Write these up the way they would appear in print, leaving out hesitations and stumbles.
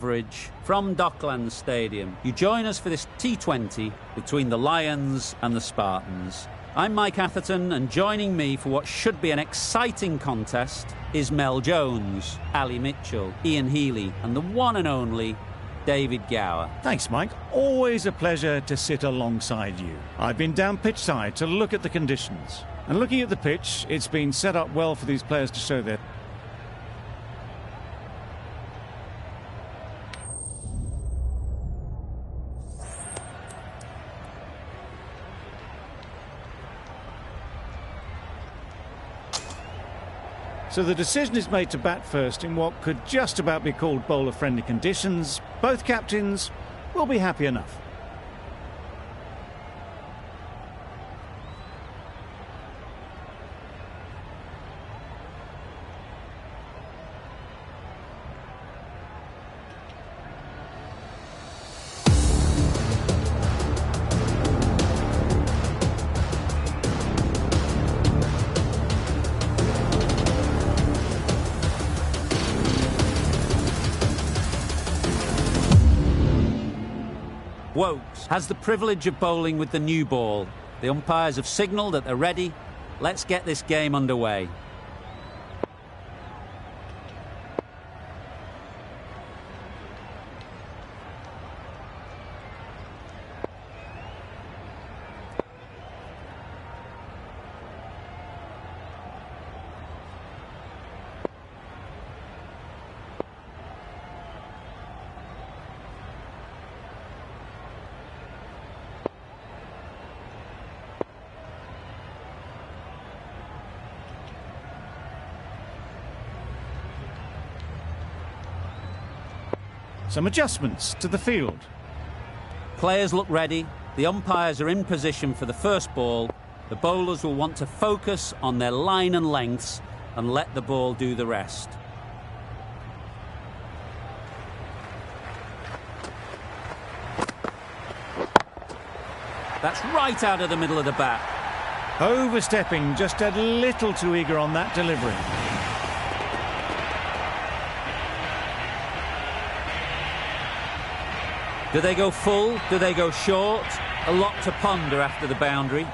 coverage from Docklands Stadium. You join us for this T20 between the Lions and the Spartans. I'm Mike Atherton, and joining me for what should be an exciting contest is Mel Jones, Ali Mitchell, Ian Healy, and the one and only David Gower. Thanks, Mike. Always a pleasure to sit alongside you. I've been down pitch side to look at the conditions. And looking at the pitch, it's been set up well for these players to show their... So the decision is made to bat first in what could just about be called bowler-friendly conditions. Both captains will be happy enough. Wokes has the privilege of bowling with the new ball. The umpires have signalled that they're ready. Let's get this game underway. Some adjustments to the field. Players look ready. The umpires are in position for the first ball. The bowlers will want to focus on their line and lengths and let the ball do the rest. That's right out of the middle of the bat. Overstepping, just a little too eager on that delivery. Do they go full? Do they go short? A lot to ponder after the boundary.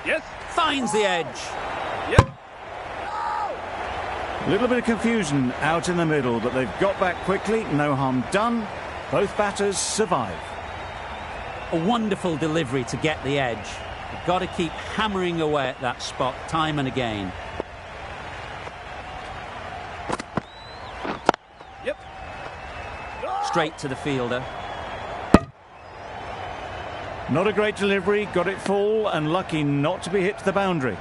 Yes. Finds the edge. Yep. A little bit of confusion out in the middle, but they've got back quickly. No harm done. Both batters survive. A wonderful delivery to get the edge. You've got to keep hammering away at that spot time and again. Yep. Straight to the fielder. Not a great delivery, got it full and lucky not to be hit to the boundary.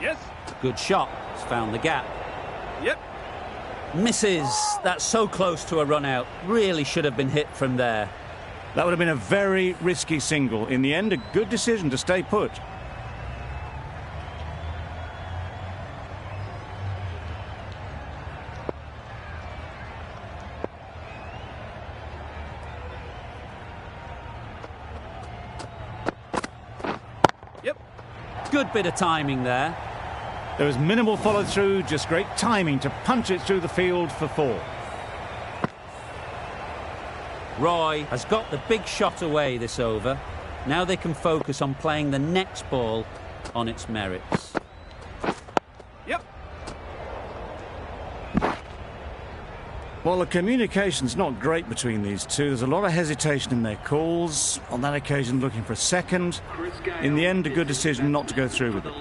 Yes. Good shot. It's found the gap. Yep. Misses. That's so close to a run out. Really should have been hit from there. That would have been a very risky single. In the end, a good decision to stay put. Yep. Good bit of timing there. There was minimal follow-through, just great timing to punch it through the field for 4. Roy has got the big shot away this over. Now they can focus on playing the next ball on its merits. Yep. Well, the communication's not great between these two. There's a lot of hesitation in their calls. On that occasion, looking for a second. In the end, a good decision not to go through with it.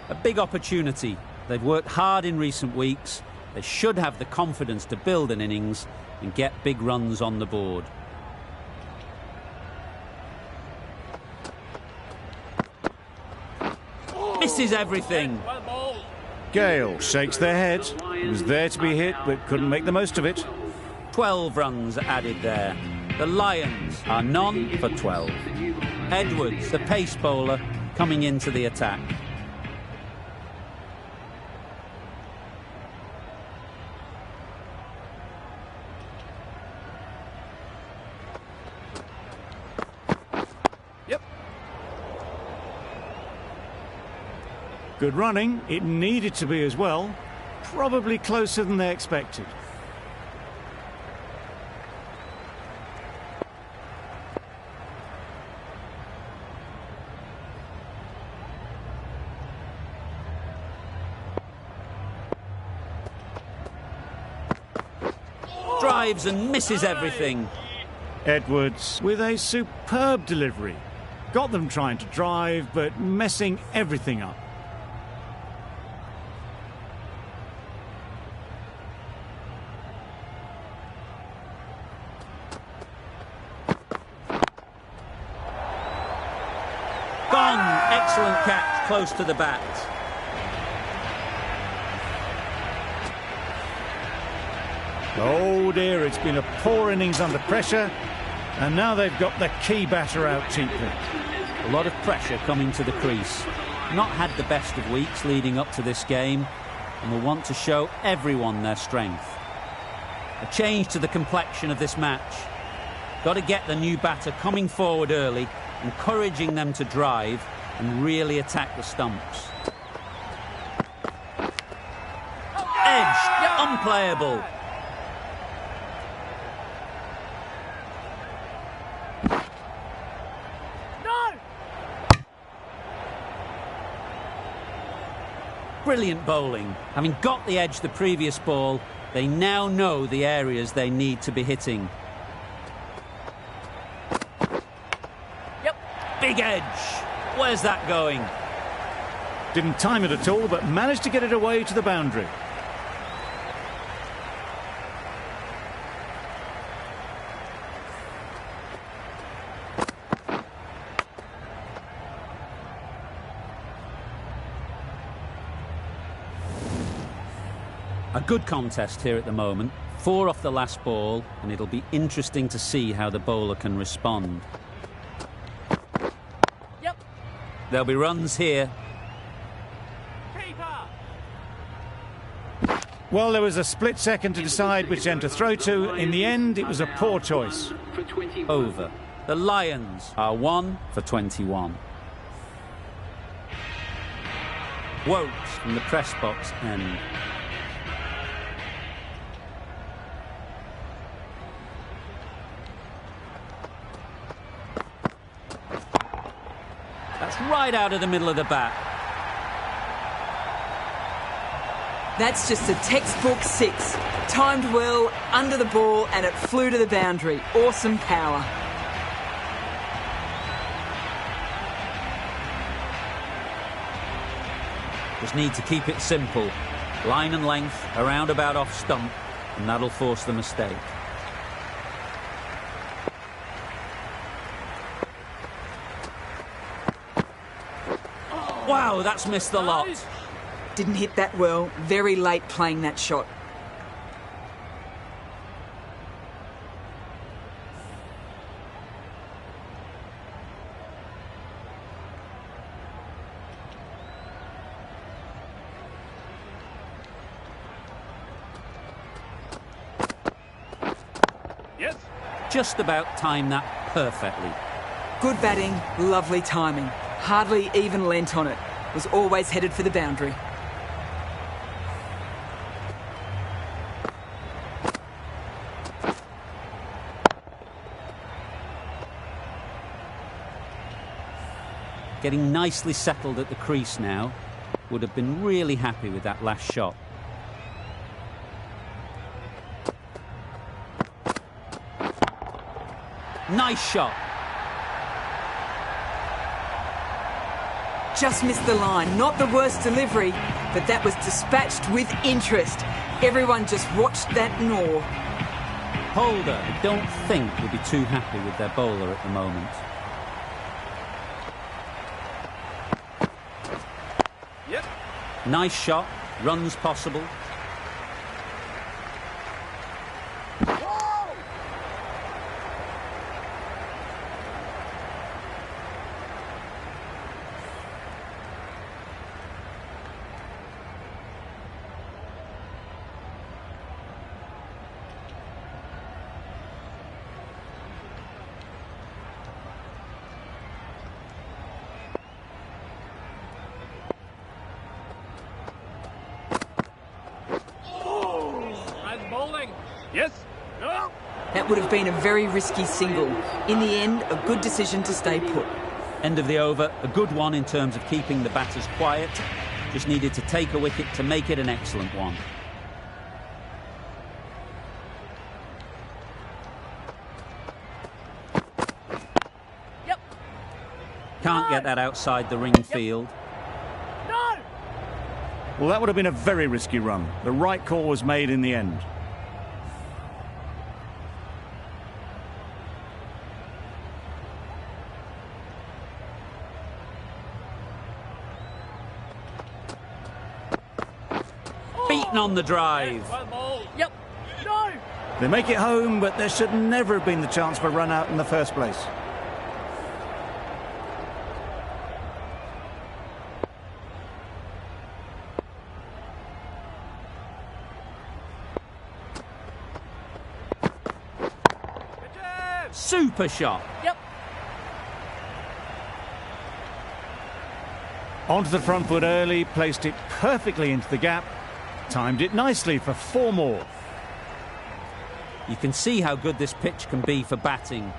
A big opportunity. They've worked hard in recent weeks. They should have the confidence to build an innings and get big runs on the board. Misses everything. Gale shakes their head. He was there to be hit, but couldn't make the most of it. 12 runs added there. The Lions are none for 12. Edwards, the pace bowler, coming into the attack. Good running. It needed to be as well. Probably closer than they expected. Drives and misses everything. Edwards with a superb delivery. Got them trying to drive, but messing everything up. Gone! Excellent catch, close to the bat. Oh dear, it's been a poor innings under pressure, and now they've got the key batter out cheaply. A lot of pressure coming to the crease. Not had the best of weeks leading up to this game, and will want to show everyone their strength. A change to the complexion of this match. Got to get the new batter coming forward early, encouraging them to drive and really attack the stumps. Edge, unplayable. Brilliant bowling. Having got the edge the previous ball, they now know the areas they need to be hitting. Yep, big edge. Where's that going? Didn't time it at all, but managed to get it away to the boundary. A good contest here at the moment. 4 off the last ball, and it'll be interesting to see how the bowler can respond. Yep. There'll be runs here. Keeper. Well, there was a split second to decide which end to throw to. In the end, it was a poor choice. Over. The Lions are 1 for 21. Wokes from the press box end. That's right out of the middle of the bat. That's just a textbook 6. Timed well, under the ball, and it flew to the boundary. Awesome power. Just need to keep it simple. Line and length, a roundabout off stump, and that'll force the mistake. Wow, that's missed the lot. Didn't hit that well. Very late playing that shot. Yes. Just about timed that perfectly. Good batting, lovely timing. Hardly even lent on it. Was always headed for the boundary. Getting nicely settled at the crease now. Would have been really happy with that last shot. Nice shot. Just missed the line. Not the worst delivery, but that was dispatched with interest. Everyone just watched that gnaw. Holder, I don't think will be too happy with their bowler at the moment. Yep. Nice shot. Runs possible. Yes. No. That would have been a very risky single. In the end, a good decision to stay put. End of the over, a good one in terms of keeping the batters quiet. Just needed to take a wicket to make it an excellent one. Yep. Can't get that outside the ring field. No. Well, that would have been a very risky run. The right call was made in the end. Beaten on the drive. Yep. No. They make it home, but there should never have been the chance for a run out in the first place. Super shot. Yep. Onto the front foot early, placed it perfectly into the gap, timed it nicely for 4 more. You can see how good this pitch can be for batting.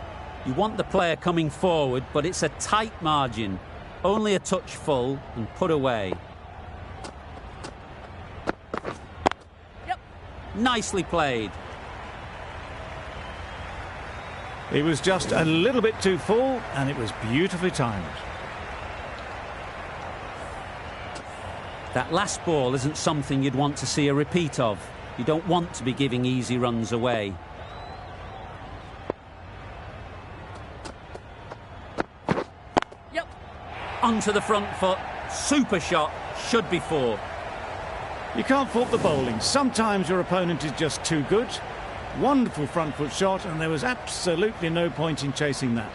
You want the player coming forward, but it's a tight margin. Only a touch full and put away. Yep. Nicely played. It was just a little bit too full, and it was beautifully timed. That last ball isn't something you'd want to see a repeat of. You don't want to be giving easy runs away. Yep. Onto the front foot. Super shot. Should be 4. You can't fault the bowling. Sometimes your opponent is just too good. Wonderful front foot shot, and there was absolutely no point in chasing that.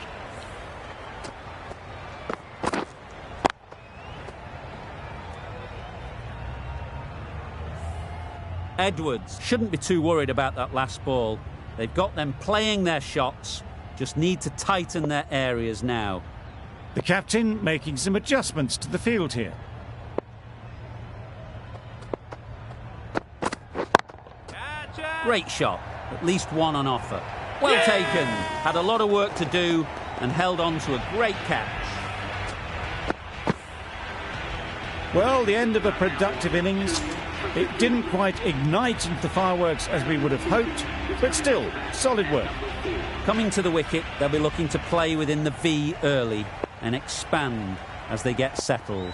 Edwards shouldn't be too worried about that last ball. They've got them playing their shots, just need to tighten their areas now. The captain making some adjustments to the field here. Great shot, at least one on offer. Well taken, had a lot of work to do and held on to a great catch. Well, the end of a productive innings. It didn't quite ignite into the fireworks as we would have hoped, but still, solid work. Coming to the wicket, they'll be looking to play within the V early and expand as they get settled.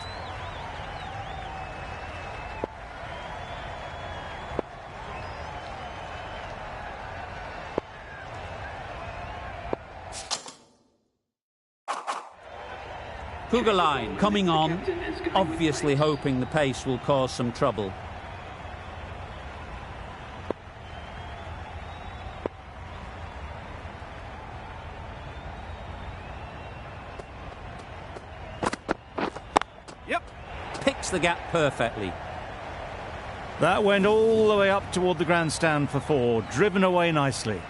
Kugaline coming on, obviously hoping the pace will cause some trouble. Yep. Picks the gap perfectly. That went all the way up toward the grandstand for 4, driven away nicely.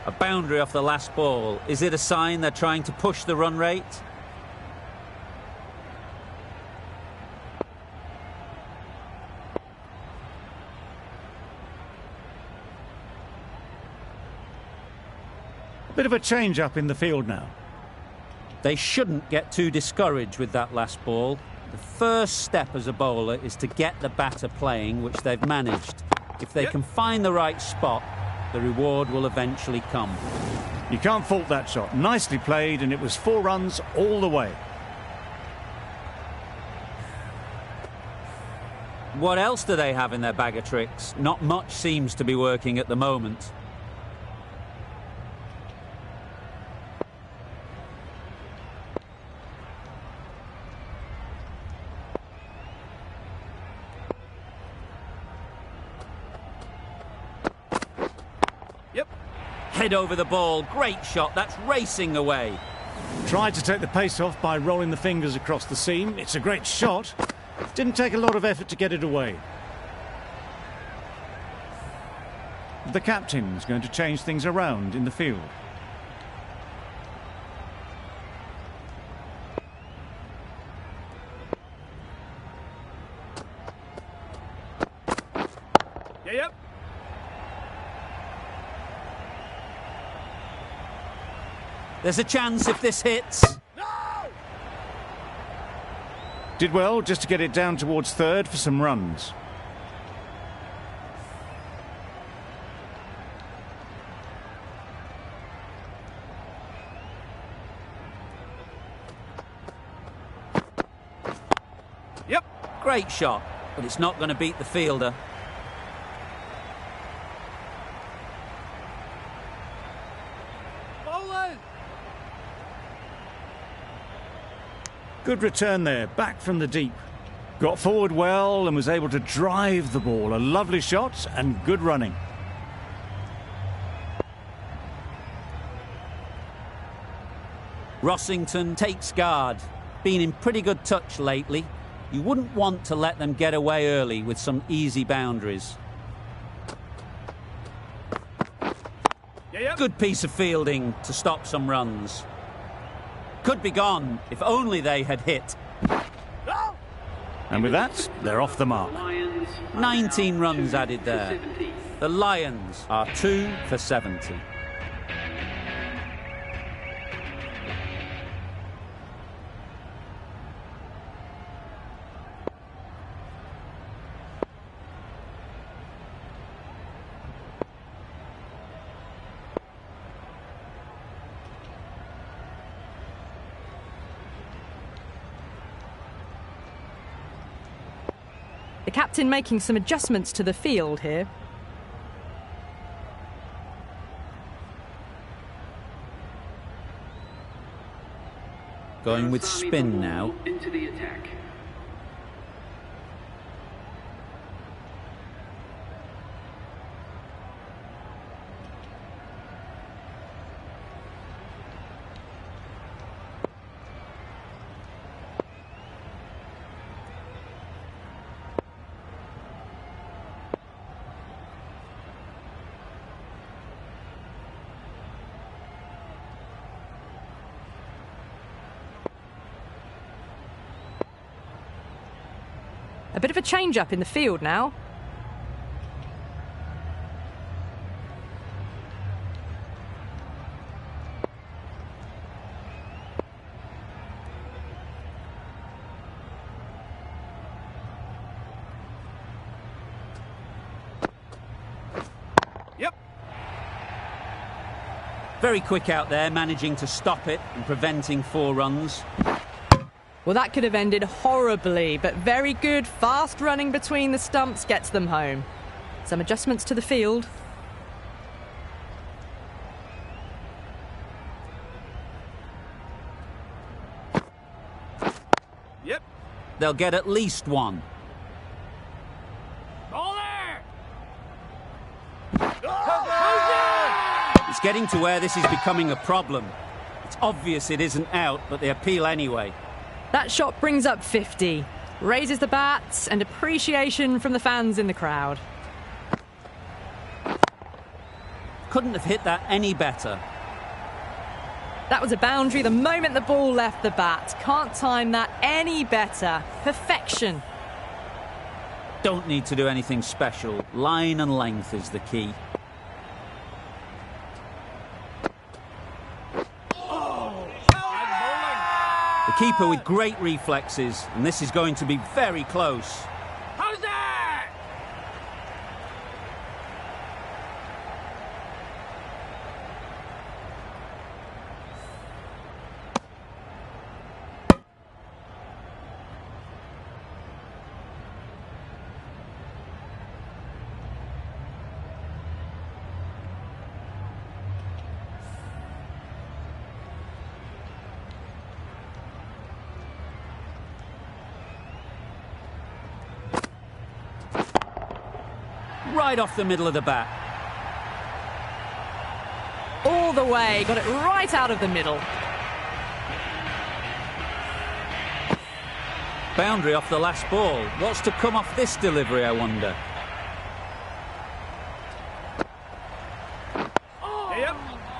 A boundary off the last ball. Is it a sign they're trying to push the run rate? Bit of a change-up in the field now. They shouldn't get too discouraged with that last ball. The first step as a bowler is to get the batter playing, which they've managed. If they can find the right spot, the reward will eventually come. You can't fault that shot. Nicely played, and it was 4 runs all the way. What else do they have in their bag of tricks? Not much seems to be working at the moment. Head over the ball, great shot, that's racing away. Tried to take the pace off by rolling the fingers across the seam. It's a great shot. Didn't take a lot of effort to get it away. The captain's going to change things around in the field. Yep. There's a chance if this hits. Did well just to get it down towards third for some runs. Yep. Great shot, but it's not going to beat the fielder. Good return there, back from the deep. Got forward well and was able to drive the ball. A lovely shot and good running. Rossington takes guard. Been in pretty good touch lately. You wouldn't want to let them get away early with some easy boundaries. Good piece of fielding to stop some runs. Could be gone if only they had hit. And with that, they're off the mark. 19 runs added there. The Lions are 2 for 70. The captain making some adjustments to the field here. Going with spin now. Into the attack. A bit of a change-up in the field now. Yep. Very quick out there, managing to stop it and preventing 4 runs. Well, that could have ended horribly, but very good, fast running between the stumps gets them home. Some adjustments to the field. Yep. They'll get at least 1. It's getting to where this is becoming a problem. It's obvious it isn't out, but they appeal anyway. That shot brings up 50. Raises the bats and appreciation from the fans in the crowd. Couldn't have hit that any better. That was a boundary the moment the ball left the bat. Can't time that any better. Perfection. Don't need to do anything special. Line and length is the key. The keeper with great reflexes, and this is going to be very close. How's that? Right off the middle of the bat. All the way, got it right out of the middle. Boundary off the last ball. What's to come off this delivery, I wonder?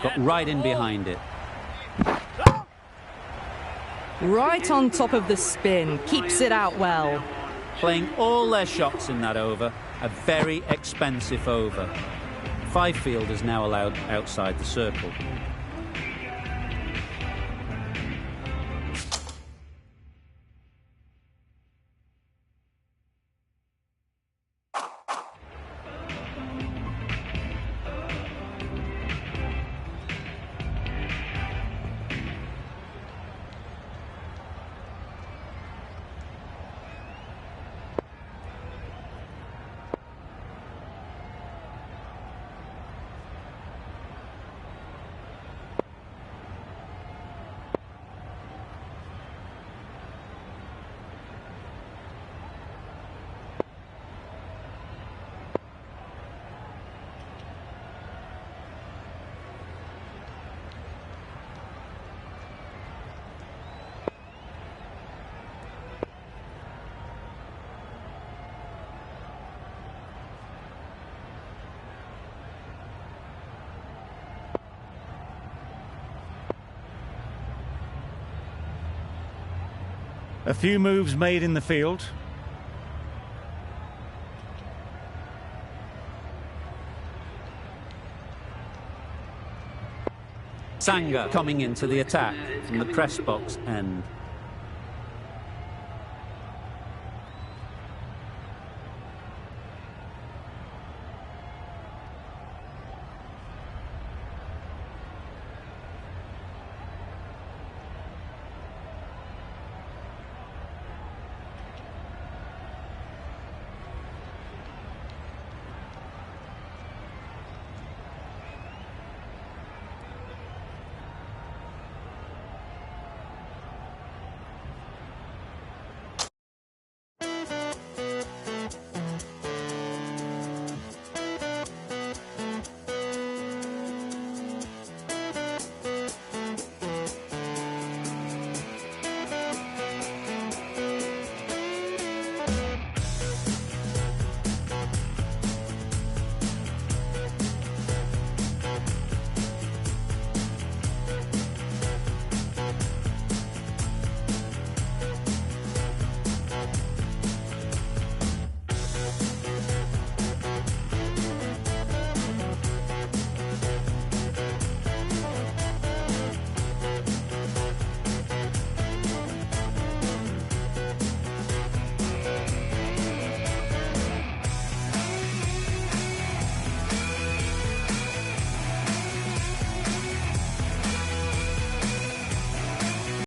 Got right in behind it. Right on top of the spin, keeps it out well. Playing all their shots in that over. A very expensive over. 5 fielders now allowed outside the circle. A few moves made in the field. Sanga coming into the attack from the press box end.